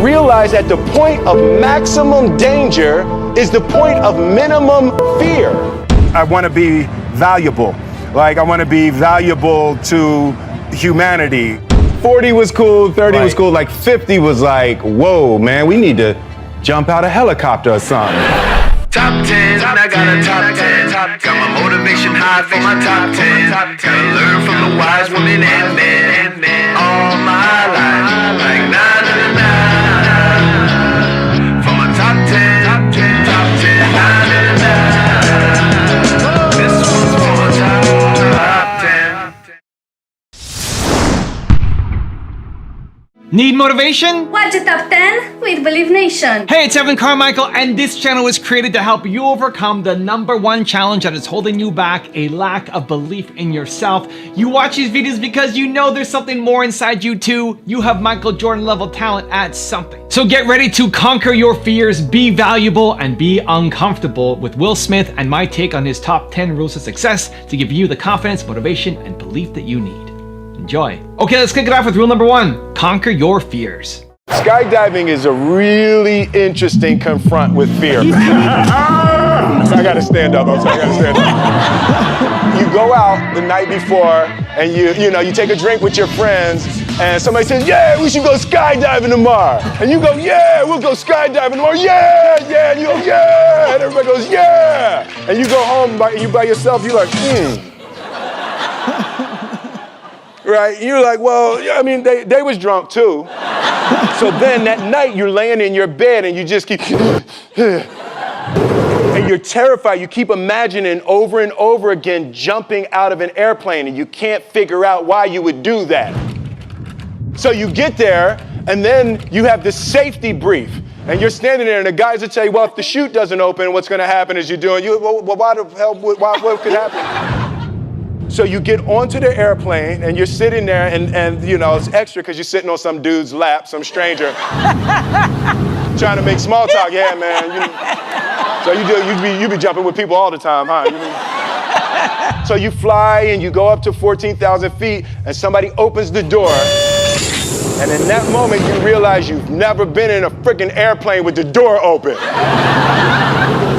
realize that the point of maximum danger is the point of minimum fear. I want to be valuable. Like, I want to be valuable to humanity. 40 was cool, 30 was cool, like 50 was like, whoa, man, we need to jump out a helicopter or something. Top 10, I got a top 10. Got my motivation high for my top 10. Gotta learn from the wise women and men. All my life, like 9 and 9. For my top 10, top 10, 9 and 9. This one's for my top 10. Need motivation? Watch the Top 10 with Believe Nation. Hey, it's Evan Carmichael, and this channel was created to help you overcome the #1 challenge that is holding you back, a lack of belief in yourself. You watch these videos because you know there's something more inside you too. You have Michael Jordan level talent at something. So get ready to conquer your fears, be valuable, and be uncomfortable with Will Smith and my take on his top 10 rules of success to give you the confidence, motivation, and belief that you need. Enjoy. Okay, let's kick it off with rule #1. Conquer your fears. Skydiving is a really interesting confront with fear. I gotta stand up. I'm sorry, I gotta stand up. You go out the night before and you take a drink with your friends and somebody says, yeah, we should go skydiving tomorrow. And you go, yeah, we'll go skydiving tomorrow. Yeah, yeah. And you go, yeah. And everybody goes, yeah. And you go home and you by yourself, you're like, Right? You're like, well, I mean, they was drunk too. So then that night you're laying in your bed and you just keep, and you're terrified. You keep imagining over and over again jumping out of an airplane and you can't figure out why you would do that. So you get there and then you have this safety brief and you're standing there and the guys will tell you, well, if the chute doesn't open, what's gonna happen is well, why the hell, what could happen? So you get onto the airplane and you're sitting there and it's extra because you're sitting on some dude's lap, some stranger, trying to make small talk. Yeah, man. So you be jumping with people all the time, huh? So you fly and you go up to 14,000 feet and somebody opens the door. And in that moment, you realize you've never been in a freaking airplane with the door open.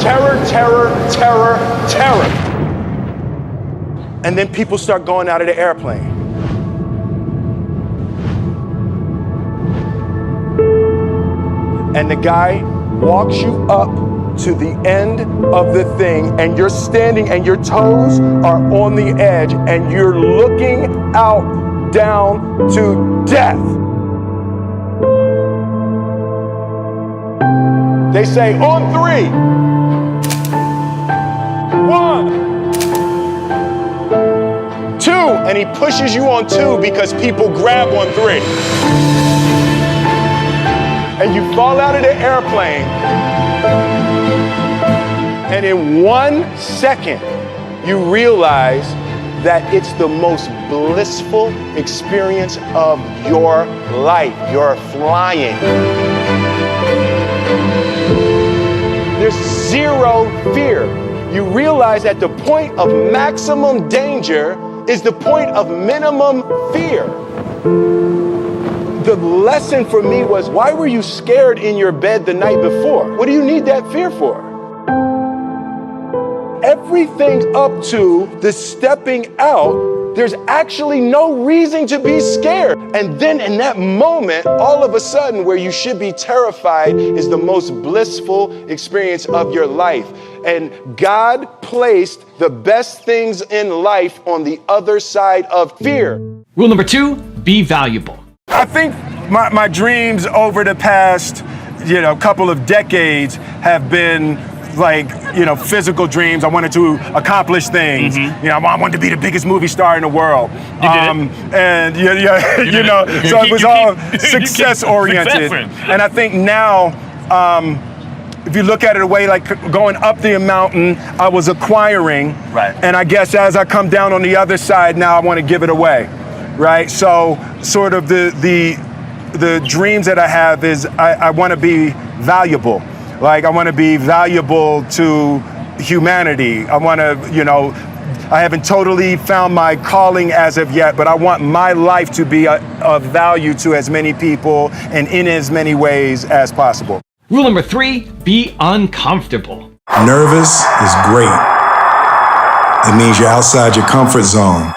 Terror, terror, terror, terror. And then people start going out of the airplane. And the guy walks you up to the end of the thing and you're standing and your toes are on the edge and you're looking out down to death. They say on 3. 1. 2, and he pushes you on 2 because people grab on 3. And you fall out of the airplane, and in 1 second, you realize that it's the most blissful experience of your life. You're flying. There's zero fear. You realize that the point of maximum danger is the point of minimum fear. The lesson for me was, why were you scared in your bed the night before? What do you need that fear for? Everything up to the stepping out, there's actually no reason to be scared. And then in that moment, all of a sudden, where you should be terrified is the most blissful experience of your life. And God placed the best things in life on the other side of fear. Rule #2, be valuable. I think my dreams over the past, couple of decades have been like, physical dreams. I wanted to accomplish things. I wanted to be the biggest movie star in the world. You did it. So it was all success oriented. And I think now, if you look at it a way like going up the mountain, I was acquiring. Right. And I guess as I come down on the other side, now I want to give it away. Right. So sort of the dreams that I have is I want to be valuable. Like I want to be valuable to humanity. I want to, I haven't totally found my calling as of yet, but I want my life to be of value to as many people and in as many ways as possible. Rule number 3, be uncomfortable. Nervous is great. It means you're outside your comfort zone,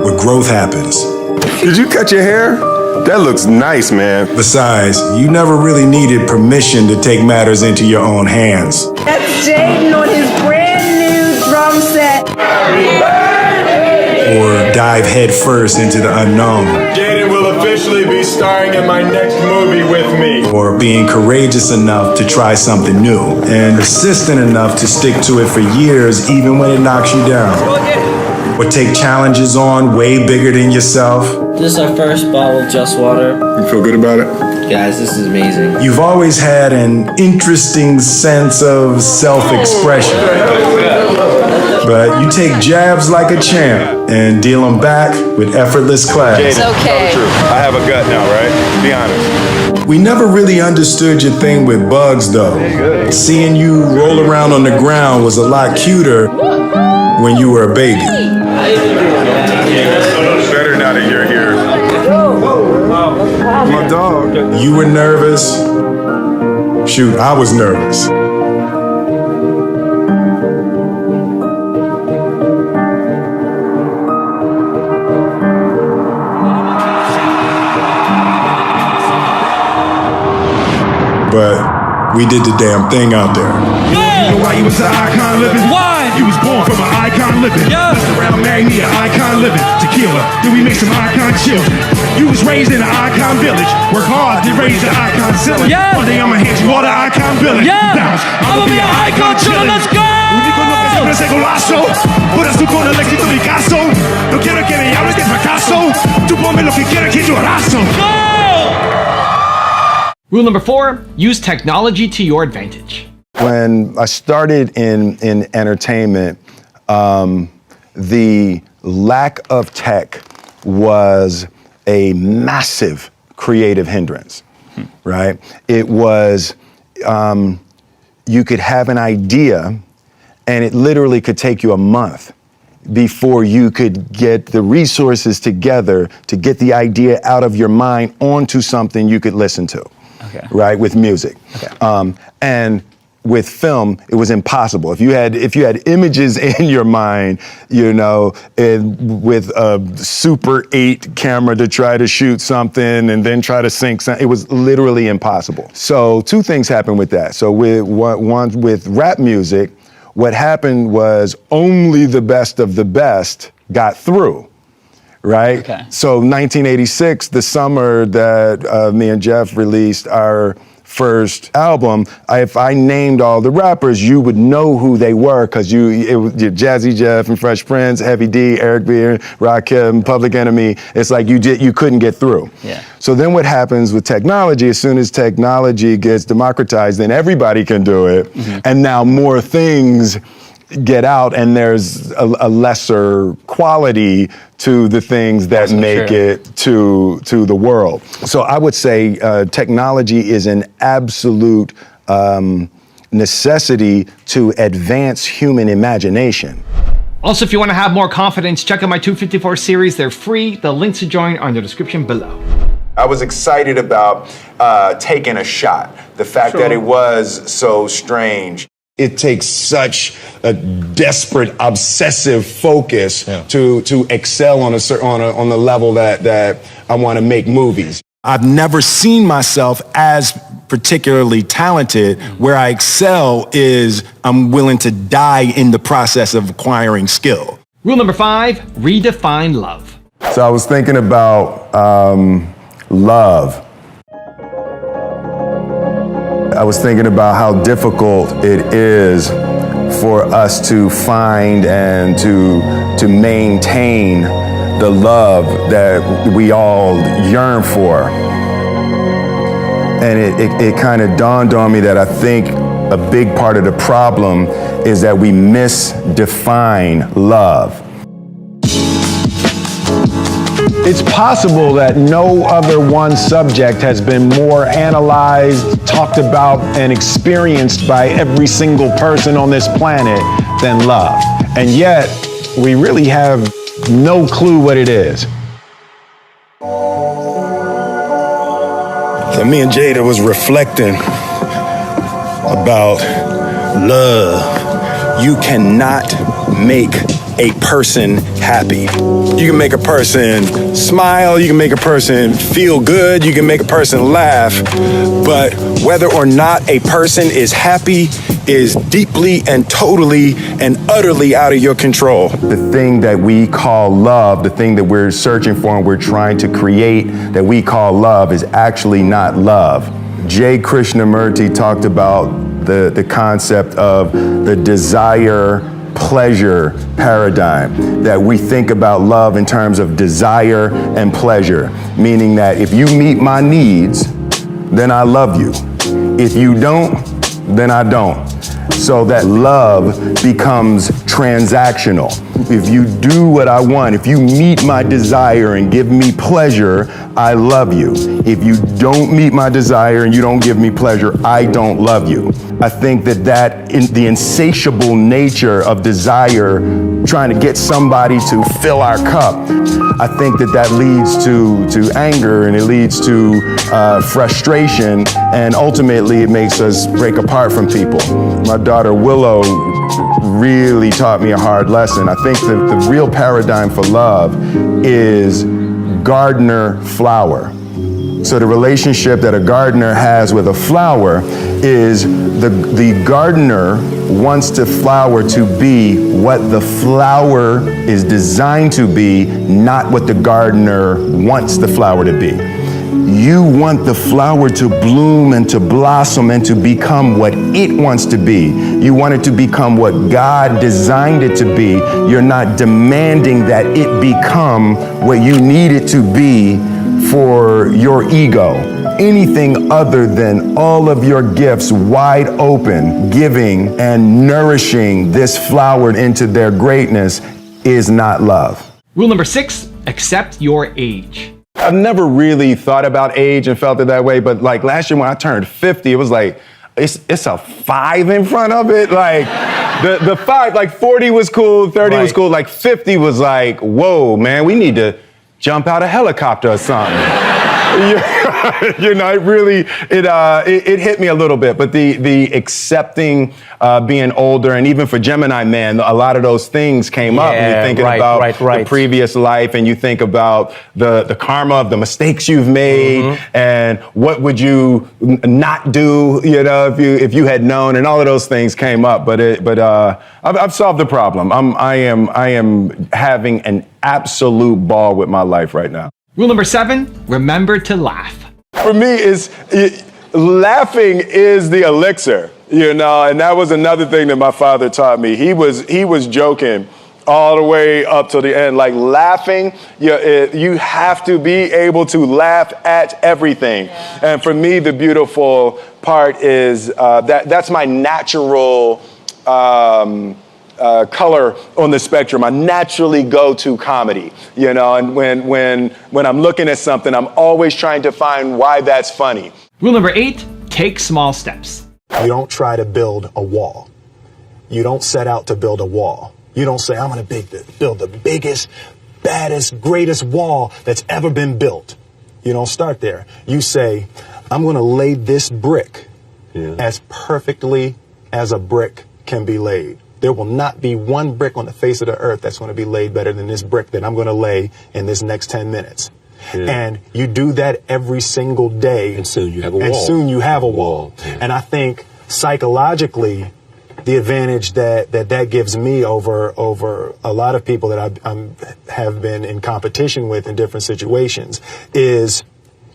where growth happens. Did you cut your hair? That looks nice, man. Besides, you never really needed permission to take matters into your own hands. That's Jaden on his brand new drum set. Or dive headfirst into the unknown. Jaden will officially be starring in my next movie with me. Or being courageous enough to try something new. And persistent enough to stick to it for years, even when it knocks you down. Or take challenges on way bigger than yourself. This is our first bottle of Just Water. You feel good about it? Guys, this is amazing. You've always had an interesting sense of self-expression. But you take jabs like a champ and deal them back with effortless class. It's okay. I have a gut now, right? Be honest. We never really understood your thing with bugs, though. Seeing you roll around on the ground was a lot cuter when you were a baby. Better now that you're here. My dog. You were nervous. Shoot, I was nervous. But we did the damn thing out there. You know why you was an icon living? Why? You was born from an icon living. Yeah. Messed around, married me an icon living. Tequila, then we make some icon children. You was raised in an icon village. Work hard, then raise the icon ceiling. Yeah. One day I'ma hand you all the icon village. Yeah. Bounce, I'ma be an icon children. Let's go! Ese golazo, por eso con el éxito de caso. No quiero que me hables de fracaso. Tú ponme lo que quieras que yo abrazo. Rule number 4, use technology to your advantage. When I started in entertainment, the lack of tech was a massive creative hindrance, right? It was, you could have an idea and it literally could take you a month before you could get the resources together to get the idea out of your mind onto something you could listen to. Okay. Right, with music. Okay. And with film, it was impossible. If you had images in your mind, you know, with a Super 8 camera to try to shoot something and then try to sync something, it was literally impossible. So 2 things happened with that. So with rap music, what happened was only the best of the best got through. Right? Okay. So 1986, the summer that me and Jeff released our first album, if I named all the rappers, you would know who they were because it was Jazzy Jeff and Fresh Prince, Heavy D, Eric B, Rakim, Public Enemy. It's like you couldn't get through. Yeah. So then what happens with technology, as soon as technology gets democratized, then everybody can do it. Mm-hmm. And now more things get out and there's a lesser quality to the things that make it to the world. So I would say technology is an absolute necessity to advance human imagination. Also, if you want to have more confidence, check out my 254 series. They're free. The links to join are in the description below. I was excited about taking a shot. The fact that it was so strange. It takes such a desperate, obsessive focus to excel on the level that I want to make movies. I've never seen myself as particularly talented. Where I excel is I'm willing to die in the process of acquiring skill. Rule number 5, redefine love. So I was thinking about love. I was thinking about how difficult it is for us to find and to maintain the love that we all yearn for. And it kind of dawned on me that I think a big part of the problem is that we misdefine love. It's possible that no other one subject has been more analyzed, talked about, and experienced by every single person on this planet than love. and yet we really have no clue what it is. So me and Jada was reflecting about love. You cannot make a person happy. You can make a person smile, you can make a person feel good, you can make a person laugh, but whether or not a person is happy is deeply and totally and utterly out of your control. The thing that we call love, the thing that we're searching for and we're trying to create that we call love is actually not love. J. Krishnamurti talked about the concept of the desire-pleasure paradigm, that we think about love in terms of desire and pleasure, meaning that if you meet my needs, then I love you. If you don't, then I don't. So that love becomes transactional. If you do what I want, if you meet my desire and give me pleasure, I love you. If you don't meet my desire and you don't give me pleasure, I don't love you. I think that the insatiable nature of desire, trying to get somebody to fill our cup, I think that leads to anger, and it leads to frustration, and ultimately it makes us break apart from people. My daughter Willow really taught me a hard lesson. I think the real paradigm for love is gardener-flower. So the relationship that a gardener has with a flower is the gardener wants the flower to be what the flower is designed to be, not what the gardener wants the flower to be. You want the flower to bloom and to blossom and to become what it wants to be. You want it to become what God designed it to be. You're not demanding that it become what you need it to be for your ego. Anything other than all of your gifts wide open, giving and nourishing this flower into their greatness is not love. Rule number 6, accept your age. I've never really thought about age and felt it that way, but like last year when I turned 50, it was like, it's a 5 in front of it. Like the 5, like 40 was cool, 30 was cool, like 50 was like, whoa, man, we need to jump out a helicopter or something. You know, it hit me a little bit, but the accepting being older, and even for Gemini Man, a lot of those things came up. And you're thinking about the previous life, and you think about the karma of the mistakes you've made, and what would you not do, you know, if you had known, and all of those things came up. But I've solved the problem. I am having an absolute ball with my life right now. Rule number 7, remember to laugh. For me, laughing is the elixir, you know, and that was another thing that my father taught me. He was joking all the way up to the end. Like laughing, you have to be able to laugh at everything. Yeah. And for me, the beautiful part is that's my natural color on the spectrum. I naturally go to comedy, you know, and when I'm looking at something, I'm always trying to find why that's funny. Rule number 8, take small steps. You don't try to build a wall. You don't set out to build a wall. You don't say, I'm going to build the biggest, baddest, greatest wall that's ever been built. You don't start there. You say, I'm going to lay this brick as perfectly as a brick can be laid. There will not be one brick on the face of the earth that's going to be laid better than this brick that I'm going to lay in this next 10 minutes. Yeah. And you do that every single day. And soon you have a wall. And soon you have a wall. Yeah. And I think psychologically, the advantage that gives me over a lot of people that I have been in competition with in different situations is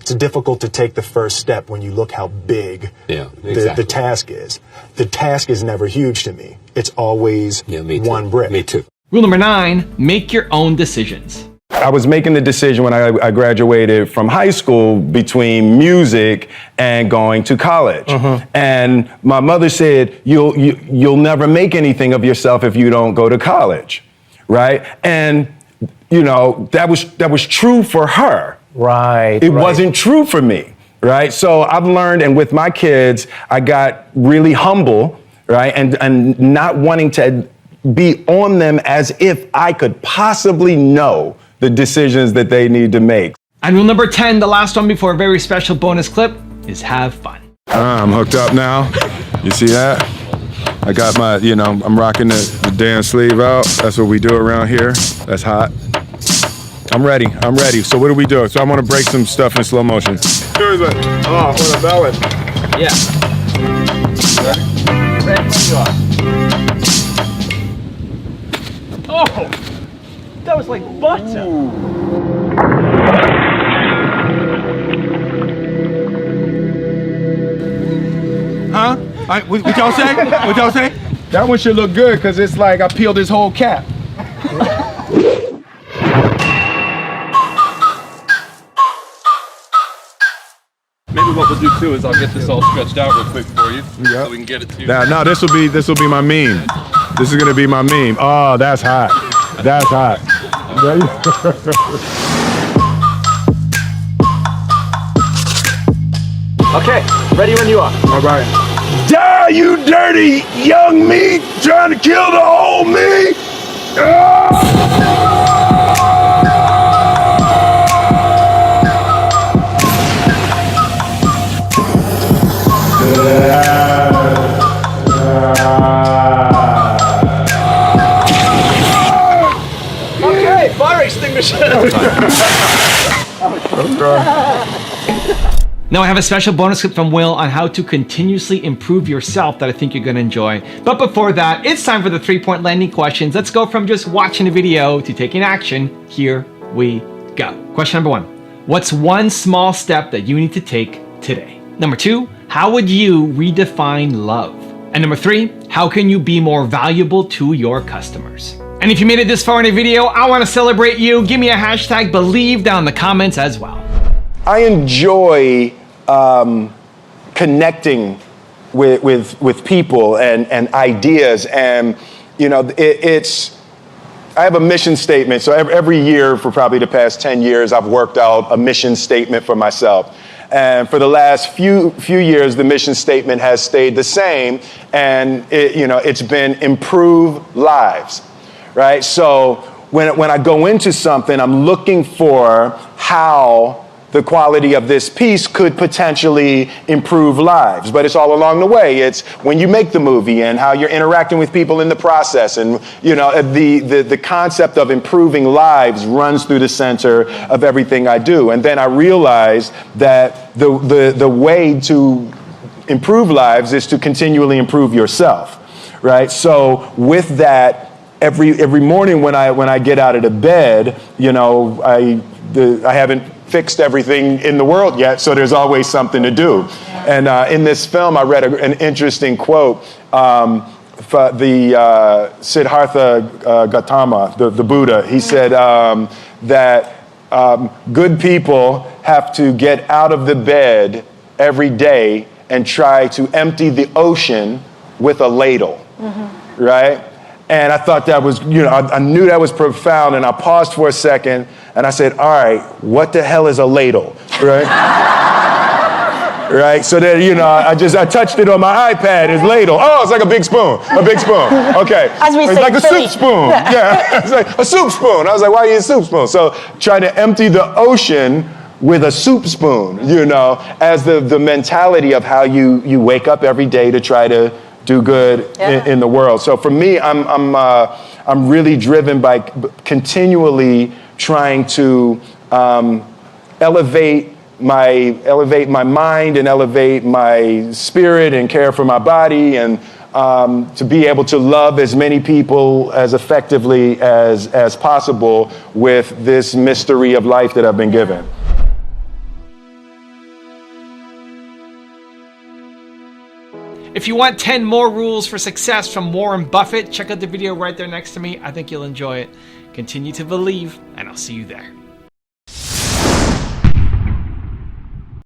it's difficult to take the first step when you look how big the task is. The task is never huge to me. It's always one brick. Me too. Rule number 9, make your own decisions. I was making the decision when I graduated from high school between music and going to college. And my mother said, you'll never make anything of yourself if you don't go to college, right? And, you know, that was true for her. Right. It wasn't true for me, right? So I've learned, and with my kids, I got really humble, right? And not wanting to be on them as if I could possibly know the decisions that they need to make. And rule number 10, the last one before a very special bonus clip, is have fun. I'm hooked up now. You see that? I got my, I'm rocking the damn sleeve out. That's what we do around here. That's hot. I'm ready. So what do we do? So I want to break some stuff in slow motion. Here's it. Oh, for the belly. Yeah. Ready when you are. Oh, that was like butter. Huh? What y'all say? What y'all say? That one should look good because it's like I peeled his whole cap. Maybe what we'll do too is I'll get this all stretched out real quick for you, so we can get it to you. No, this will be my meme. This is gonna be my meme. Oh, that's hot. That's hot. Okay, ready when you are. All right. Die, you dirty young meat, trying to kill the old me. Okay, fire extinguisher. Now I have a special bonus clip from Will on how to continuously improve yourself that I think you're gonna enjoy. But before that, it's time for the 3-point landing questions. Let's go from just watching a video to taking action. Here we go. Question number 1. What's one small step that you need to take today? Number 2, how would you redefine love? And number 3, how can you be more valuable to your customers? And if you made it this far in a video, I wanna celebrate you. Give me a hashtag believe down in the comments as well. I enjoy connecting with people and ideas, and I have a mission statement. So every year for probably the past 10 years, I've worked out a mission statement for myself. And for the last few years, the mission statement has stayed the same, and it's been improve lives, right? So when I go into something, I'm looking for how the quality of this piece could potentially improve lives. But it's all along the way. It's when you make the movie and how you're interacting with people in the process. And the concept of improving lives runs through the center of everything I do. And then I realized that the way to improve lives is to continually improve yourself, right? So with that, every morning when I get out of the bed, I haven't fixed everything in the world yet, so there's always something to do. And in this film, I read an interesting quote for the Siddhartha Gautama, the Buddha. He said that good people have to get out of the bed every day and try to empty the ocean with a ladle, right? And I thought that was, I knew that was profound, and I paused for a second, and I said, all right, what the hell is a ladle, right? Right, so then, I touched it on my iPad, it's ladle. Oh, it's like a big spoon, okay. As we it's say, like a Philly. soup spoon, yeah, it's like a soup spoon. I was like, why do you use a soup spoon? So trying to empty the ocean with a soup spoon, as the mentality of how you wake up every day to try to do good in the world. So for me, I'm really driven by continually trying to elevate my mind and elevate my spirit and care for my body, and to be able to love as many people as effectively as possible with this mystery of life that I've been given. If you want 10 more rules for success from Warren Buffett, check out the video right there next to me. I think you'll enjoy it. Continue to believe, and I'll see you there.